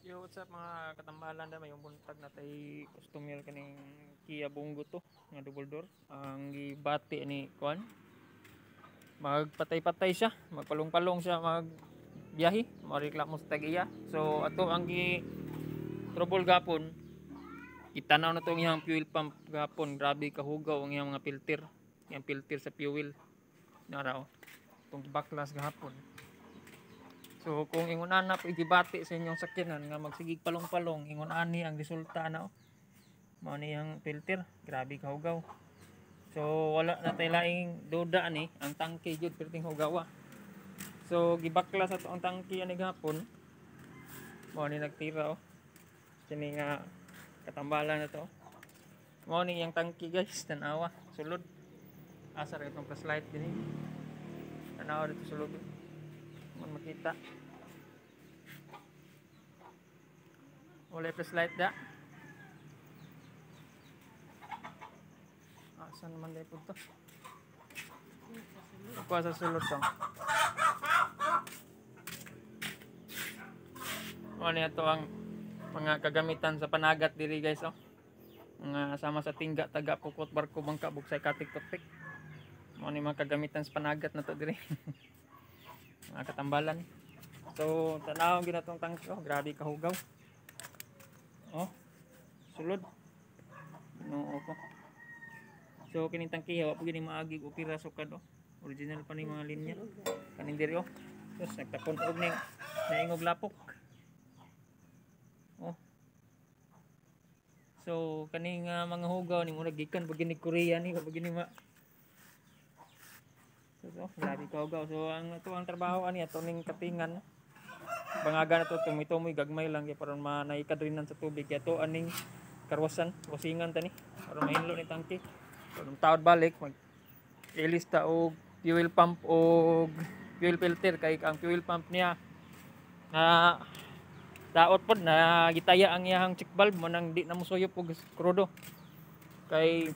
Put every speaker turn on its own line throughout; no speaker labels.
Yo, what's up mga katambalan da, may buntag na tay customer kaning Kia Bongo to nga double door. Ang gibati ni kuan, magpatay-patay siya, magpalong-palong siya magbiyahe, mareklamo sa tag-iya. So ato ang gi trouble gapon, itanaw na tong iyang fuel pump gapon, grabe kahugaw ang iyang mga filter. Yang filter sa fuel na raw. Tong baklas gahapon. So kung ingon ana po igibati sa inyong sakyanan nga magsigig palong-palong, ingon ani ang resulta na mao ni ang filter, grabe kahugaw. So wala na tay laing duda ni ang tangke jud perting hugawa. So gibaklas ato ang tangke ani gahapon. Mao ni nagtira kini nga katambalan na to. Mao ni yang tangke guys, tanawa sulod. Asa ra itong flashlight dinhi. Tanawa dito sulod. Mo makita. Wala flashlight da. Asan naman dai punta? Ako sa sulod to. Ano ito ang mga kagamitan sa panagat diri guys oh. Mga sama sa tingga taga pukot barko bangka buksay katik tokpik. Mo ni mga kagamitan sa panagat na to diri. Mga katambalan. So tanaw ginatong tangke oh, grabe kahugaw. Oh. Sulod. No ko. So kining tangke wa pud gini maagi og pira sukad oh. Original pa ni mga linya. Kaning diri oh. Tapos nagtapon og ning naingog lapok. Oh. So kaning mga hugaw ni murag gikan pag gini Korea ni pag gini ma. So grabe ka hugaw. So ang ito ang trabaho ani ato ning kapingan. Bangaga na to tumoy gagmay lang kay paron manaikadrinan sa tubig kay to aning karwasan, wasingan tani para mahinlo ni tangke. Paron taod balik mag ilista og fuel pump og fuel filter kay ang fuel pump niya na daot pod na gitaya ang iyang check valve mo nang di na musuyop og krudo kay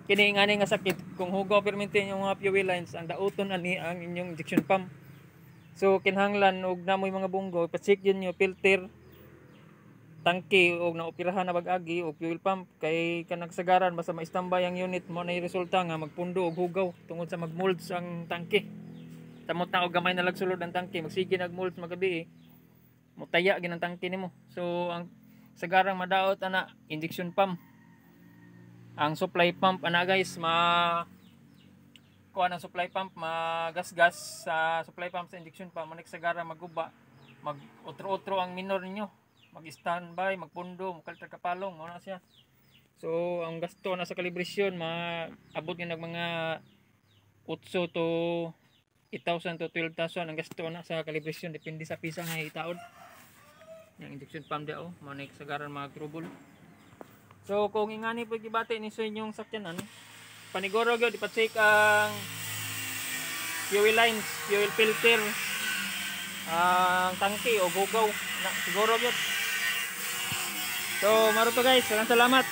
kini ngani nga sakit kung hugaw permintin yung mga fuel lines ang daoton ani ang inyong injection pump. So kinahanglan og namoy mga bunggo pa-check yun yung filter tangke og naoperahan na bag-agi og fuel pump kay kanang sagaran basta ma-standby ang unit mo na resulta nga magpundo og hugaw tungod sa mag-molds ang tangke. Tamot na og gamay na lagsulod ang tangke magsige nag-molds magabi mutaya gid ang tangke nimo. So ang sagarang madaot ana injection pump. Ang supply pump ana guys kuha ng supply pump magasgas sa supply pump sa injection pump manik sagara maguba mag utro-utro ang minor ninyo mag-standby magpundo magkalter kapalong mo na siya. So ang gasto na sa calibration maabot nga nag mga 8 to 8,000 to 12,000 ang gasto na sa calibration depende sa pisa nga itaod yang injection pump daw manik sagaran mag-trouble. So kung ingani po gibati ni sa inyong sakyanan paniguro gyud ipa-check ang fuel lines, fuel filter, ang tangke o gugaw na siguro gyud. So maro to guys, salamat.